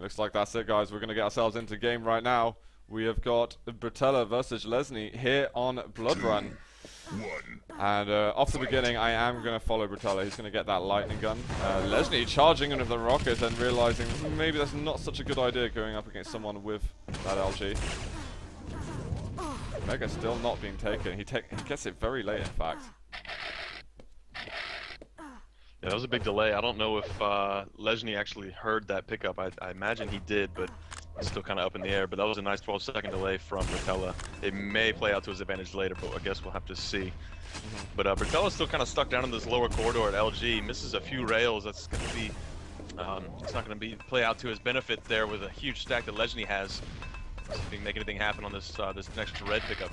It looks like that's it, guys. We're going to get ourselves into game right now. We have got Bpatela versus Leszny here on Blood Run. And off the beginning, I am going to follow Bpatela. He's going to get that lightning gun. Leszny charging into the rocket and realizing maybe that's not such a good idea going up against someone with that LG. Mega still not being taken. He gets it very late, in fact. Yeah, that was a big delay. I don't know if Leszny actually heard that pickup. I imagine he did, but it's still kind of up in the air. But that was a nice 12-second delay from Bpatela. It may play out to his advantage later, but I guess we'll have to see. But Bpatela's still kind of stuck down in this lower corridor at LG. Misses a few rails. That's going to be, it's not going to play out to his benefit there with a huge stack that Leszny has. See if he can make anything happen on this this next red pickup.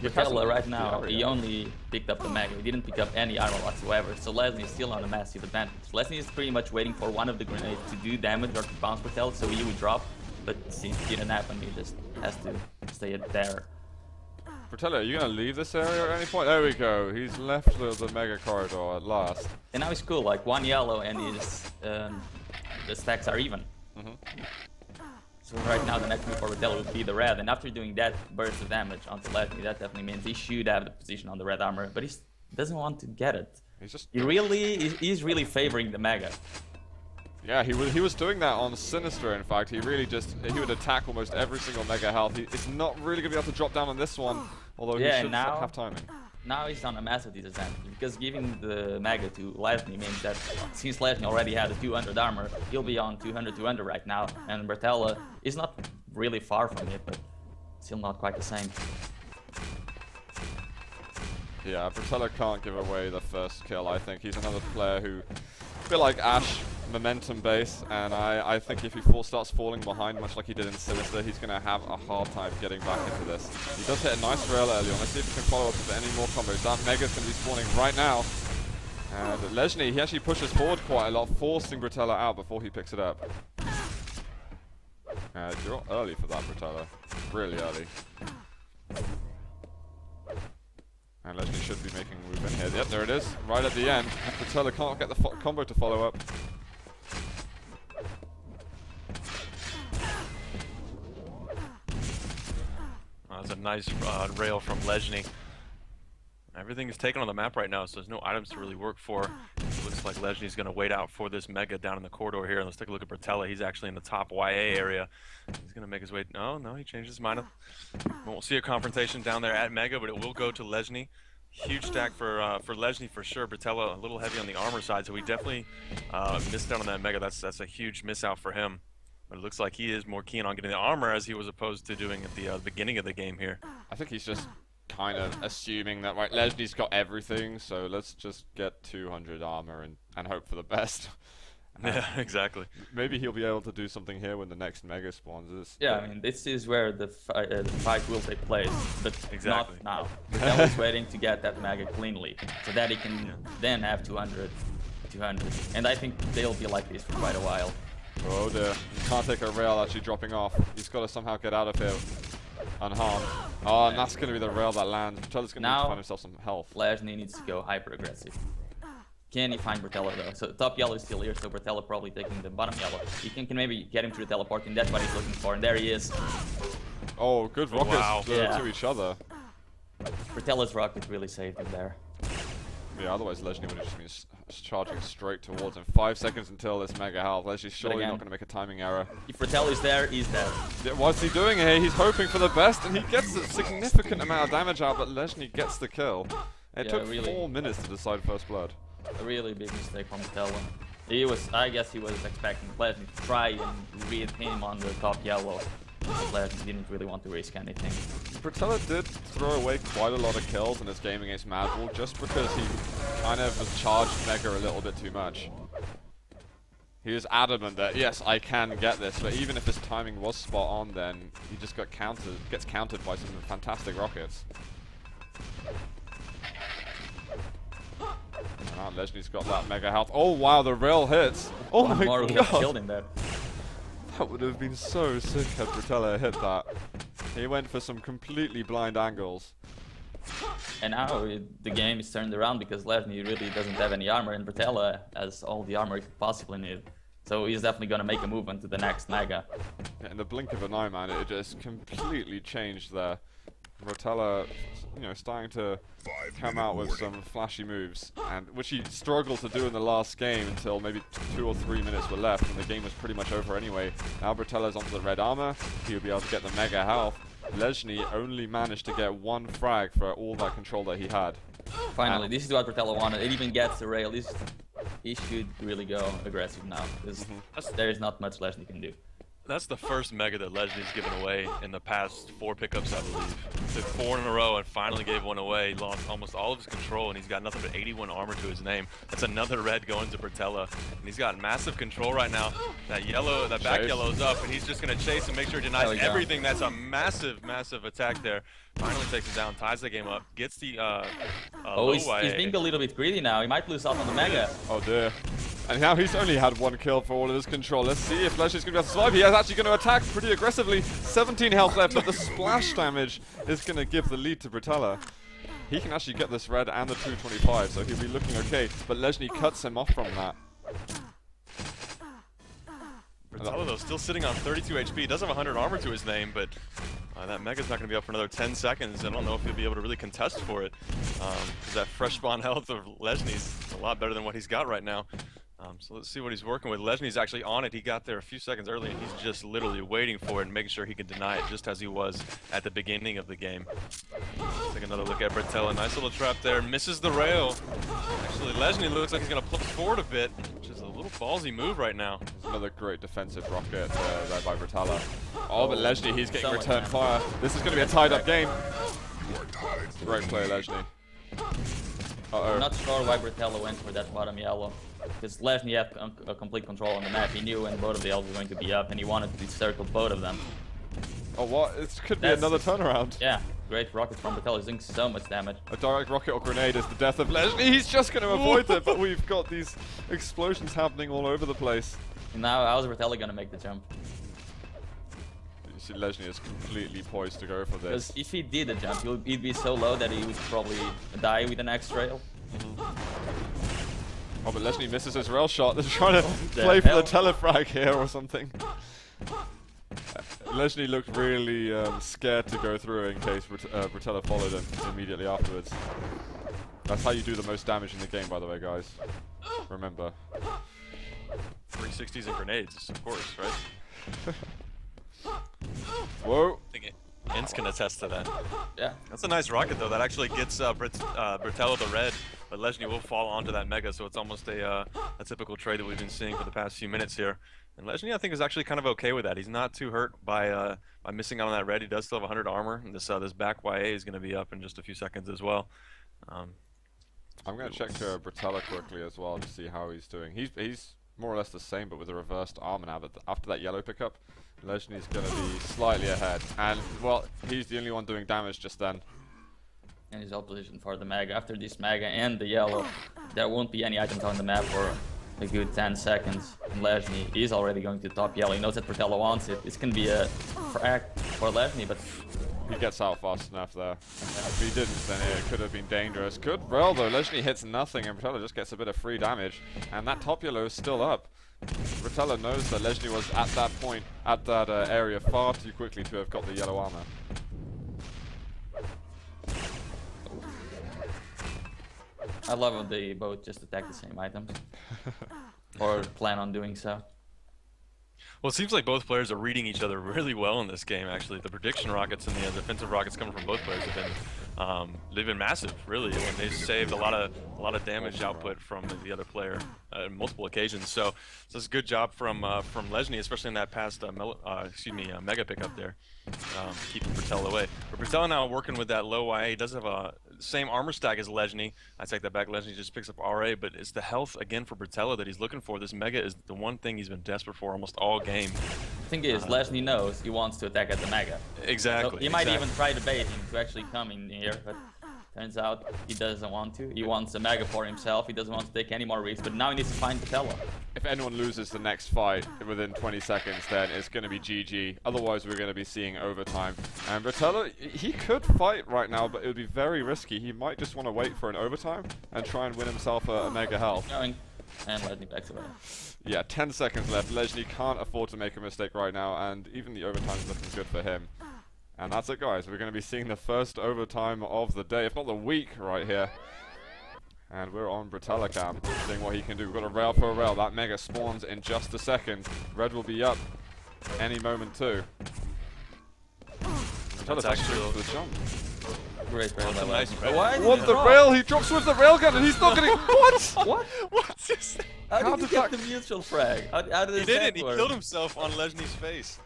Bpatela right now, he only picked up the Mega. He didn't pick up any armor whatsoever, so Leszny is still on a massive advantage. Leszny is pretty much waiting for one of the grenades to do damage or to bounce Bpatela, so he would drop. But since it didn't happen, he just has to stay there. Bpatela, are you going to leave this area at any point? There we go. He's left the Mega corridor at last. And now it's cool, like one yellow and his the stacks are even. So right now the next move for Bpatela would be the red, and after doing that burst of damage onto Leszny, that definitely means he should have the position on the red armor, but he doesn't want to get it. He's really favoring the Mega. Yeah, he was doing that on Sinister, in fact. He would attack almost every single Mega health. It's not really going to be able to drop down on this one, although he should have timing. Now he's on a massive disadvantage, because giving the Mega to Leszny means that since Leszny already had a 200 armor, he'll be on 200 right now, and Bpatela is not really far from it, but still not quite the same. Yeah, Bpatela can't give away the first kill. I think he's another player who, a bit like Ash, momentum base, and I think if he starts falling behind, much like he did in Sinister, he's going to have a hard time getting back into this. He does hit a nice rail early on. Let's see if he can follow up with any more combos. That Mega's going to be spawning right now. And Leszny, he actually pushes forward quite a lot, forcing Bpatela out before he picks it up. You're early for that, Bpatela. Really early. And Leszny should be making a move in here. Yep, there it is, right at the end. Bpatela can't get the combo to follow up. That's a nice rail from Leszny. Everything is taken on the map right now, so there's no items to really work for. It looks like Leszny's going to wait out for this Mega down in the corridor here. Let's take a look at Bpatela. He's actually in the top YA area. He's going to make his way. No, he changed his mind. Won't see a confrontation down there at Mega, but it will go to Leszny. Huge stack for Leszny for sure. Bpatela a little heavy on the armor side, so he definitely missed out on that Mega. That's a huge miss out for him. But it looks like he is more keen on getting the armor as he was opposed to doing at the beginning of the game here. I think he's just kind of assuming that, right, Leszny's got everything, so let's just get 200 armor and hope for the best. Yeah, exactly. Maybe he'll be able to do something here when the next Mega spawns. Yeah, I mean, this is where the fight will take place, but exactly. Not now. Bpatela is waiting to get that Mega cleanly, so that he can then have 200. And I think they'll be like this for quite a while. Oh dear, he can't take a rail actually dropping off. He's got to somehow get out of here unharmed. Oh, and that's going to be the rail that lands. Bpatela's going to need to find himself some health. Leszny needs to go hyper aggressive. Can he find Bpatela though? So top yellow is still here, so Bpatela probably taking the bottom yellow. He can maybe get him through the teleport, and that's what he's looking for, and there he is. Oh, good rockets to each other. Bpatela's rocket really saved him there. Yeah, otherwise Leszny would have just been charging straight towards him. 5 seconds until this Mega health. Leszny's surely not going to make a timing error. If Bpatela is there, he's dead. Yeah, what's he doing here? He's hoping for the best, and he gets a significant amount of damage out, but Leszny gets the kill. It took 4 minutes to decide first blood. A really big mistake from Bpatela. I guess he was expecting Leszny to try and read him on the top yellow. Leszny didn't really want to risk anything. Bpatela did throw away quite a lot of kills in this game against Madball just because he kind of was charged Mega a little bit too much. He was adamant that, yes, I can get this, but even if his timing was spot on, then he just gets countered by some fantastic rockets. Oh, Leszny's got that Mega health. Oh wow, the rail hits! Oh my god! Killed him there. That would have been so sick had Bpatela hit that. He went for some completely blind angles. And now the game is turned around because Leszny really doesn't have any armor, and Bpatela has all the armor he could possibly need. So he's definitely gonna make a move into the next Mega. Yeah, in the blink of an eye, man, it just completely changed there. Bpatela, you know, starting to come out with some flashy moves, and which he struggled to do in the last game until maybe 2 or 3 minutes were left, and the game was pretty much over anyway. Now Bpatela's onto the red armor, he'll be able to get the mega health. Leszny only managed to get 1 frag for all that control that he had. Finally, this is what Bpatela wanted. It even gets the rail. He should really go aggressive now, because there is not much Leszny can do. That's the first Mega that Leszny's given away in the past 4 pickups, I believe. Took 4 in a row and finally gave one away. He lost almost all of his control, and he's got nothing but 81 armor to his name. That's another red going to Bpatela, and he's got massive control right now. That yellow, that back yellow's up, and he's just gonna chase and make sure he denies everything. That's a massive, massive attack there. Finally takes it down, ties the game up, gets the he's being a little bit greedy now. He might lose out on the Mega. Oh dear. And now he's only had 1 kill for all of his control. Let's see if Leszny's going to be able to survive. He is actually going to attack pretty aggressively. 17 health left, but the splash damage is going to give the lead to Bpatela. He can actually get this red and the 225, so he'll be looking okay. But Leszny cuts him off from that. Bpatela, though, still sitting on 32 HP. Does have 100 armor to his name, but that Mega's not going to be up for another 10 seconds. I don't know if he'll be able to really contest for it. Because that fresh spawn health of Leszny's a lot better than what he's got right now. So let's see what he's working with. Leszny's actually on it. He got there a few seconds early, and he's just literally waiting for it and making sure he can deny it, just as he was at the beginning of the game. Take another look at Bpatela. Nice little trap there. Misses the rail. Actually, Leszny looks like he's going to push forward a bit, which is a little ballsy move right now. Another great defensive rocket there by Bpatela. Oh, but Leszny, he's getting return fire. This is going to be a tied-up game. Great play, Leszny. I'm not sure why Bpatela went for that bottom yellow. Because Leszny had a complete control on the map. He knew when both of the yellows were going to be up, and he wanted to circle both of them. Oh, what? It could be another turnaround. Yeah, great rocket from Bpatela. He's doing so much damage. A direct rocket or grenade is the death of Leszny. He's just going to avoid it, but we've got these explosions happening all over the place. And now, how's Bpatela going to make the jump? You see, Leszny is completely poised to go for this. Because if he did a jump, he'd be so low that he would probably die with the next rail. Oh, but Leszny misses his rail shot. They're trying to play for the telefrag here or something. Leszny looked really scared to go through in case Bpatela followed him immediately afterwards. That's how you do the most damage in the game, by the way, guys. Remember. 360s and grenades, of course, right? Whoa. I think Ince can attest to that. Yeah. That's a nice rocket, though. That actually gets Bpatela the red, but Leszny will fall onto that Mega, so it's almost a typical trade that we've been seeing for the past few minutes here. And Leszny, I think, is actually kind of okay with that. He's not too hurt by missing out on that red. He does still have 100 armor, and this back YA is going to be up in just a few seconds as well. I'm going to check Bpatela quickly as well to see how he's doing. He's more or less the same, but with a reversed armor now. But after that yellow pickup, Leszny's going to be slightly ahead. And, well, he's the only one doing damage just then. And he's all positioned for the Mega. After this Mega and the yellow, there won't be any items on the map for a good 10 seconds. And Leszny is already going to top yellow. He knows that Bpatela wants it. This can be a frag for Leszny, but he gets out fast enough there. If he didn't, then it could have been dangerous. Good rail though. Leszny hits nothing, and Bpatela just gets a bit of free damage. And that top yellow is still up. Bpatela knows that Leszny was at that point, at that area, far too quickly to have got the yellow armor. I love when they both just attack the same items. Or plan on doing so. Well, it seems like both players are reading each other really well in this game, actually. The prediction rockets and the defensive rockets coming from both players have been, they've been massive, really. And they've saved a lot of damage output from the other player on multiple occasions. So it's a good job from Leszny, especially in that past Mega pickup there, keeping Bpatela away. But Bpatela now working with that low YA. He does have a same armor stack as Leszny. I take that back. Leszny just picks up RA, but it's the health again for Bpatela that he's looking for. This Mega is the one thing he's been desperate for almost all game. The thing is, Leszny knows he wants to attack at the Mega. Exactly. So he might even try to bait him to actually come in here, but turns out he doesn't want to. He wants a Mega for himself. He doesn't want to take any more risks, but now he needs to find Bpatela. If anyone loses the next fight within 20 seconds, then it's going to be GG. Otherwise, we're going to be seeing overtime. And Bpatela, he could fight right now, but it would be very risky. He might just want to wait for an overtime and try and win himself a Mega health. And Leszny backs away. Yeah, 10 seconds left. Leszny can't afford to make a mistake right now, and even the overtime's looking good for him. And that's it, guys. We're going to be seeing the first overtime of the day, if not the week, right here. And we're on Bpatela cam, seeing what he can do. We've got a rail for a rail. That mega spawns in just a second. Red will be up any moment too. Bpatela's actually for the jump. Great rail. That's a nice rail. What the rail? He drops with the railgun and he's not getting. What? What? What's this? How did he get the mutual frag? How did He his didn't. back He work? killed himself on Leszny's face.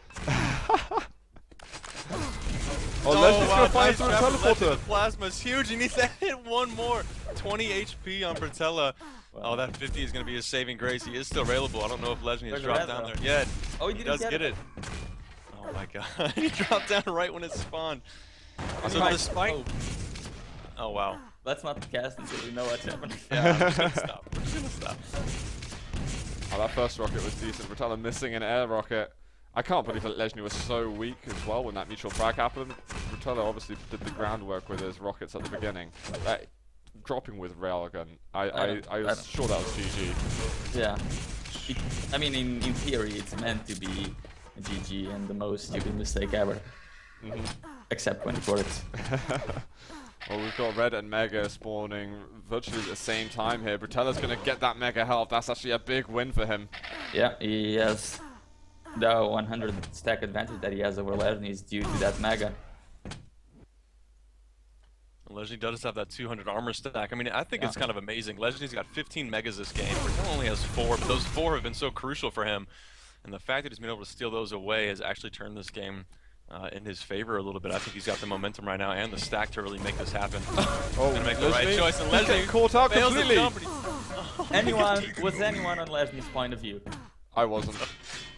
Oh, Leszny's gonna find nice through a grab from Leszny. teleporter. The plasma's huge. He needs to hit one more. 20 HP on Bpatela. Oh, that 50 is going to be his saving grace. He is still railable. I don't know if Leszny has Where's the dropped red down though? there yet. Oh, He does get it. Oh my god. He dropped down right when it spawned. So Right. despite... Oh wow. Let's not cast until we know what's happening. Yeah, I'm just gonna stop. We're just gonna stop. Oh, that first rocket was decent. Bpatela missing an air rocket. I can't believe that Leszny was so weak as well when that mutual frag happened. Bpatela obviously did the groundwork with his rockets at the beginning. Dropping with railgun, I was sure that was GG. Yeah. I mean, in theory, it's meant to be a GG and the most stupid mistake ever. Except when it works. Well, we've got Red and Mega spawning virtually at the same time here. Bpatela's going to get that Mega health. That's actually a big win for him. Yeah, he has the 100 stack advantage that he has over Leszny is due to that Mega. Leszny does have that 200 armor stack. I mean, I think it's kind of amazing. Leszny's got 15 megas this game. Bpatela only has 4, but those 4 have been so crucial for him. And the fact that he's been able to steal those away has actually turned this game in his favor a little bit. I think he's got the momentum right now and the stack to really make this happen. Oh, gonna make the right choice, and Leszny caught out fails completely. the jump. Was anyone on Leszny's point of view? I wasn't.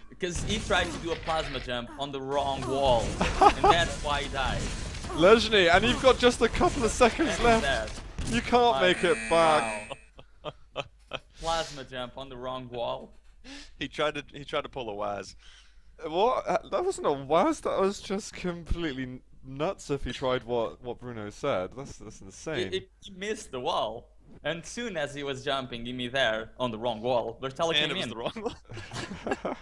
Because he tried to do a plasma jump on the wrong wall, and that's why he died. Leszny, and you've got just a couple of seconds And left. that. You can't make it back. Wow. Plasma jump on the wrong wall. He tried to pull a Waz. What? That wasn't a was. That was just completely nuts. If he tried what Bruno said, that's insane. He missed the wall. And soon as he was jumping, me there on the wrong wall, Bpatela And came it was in. the wrong one.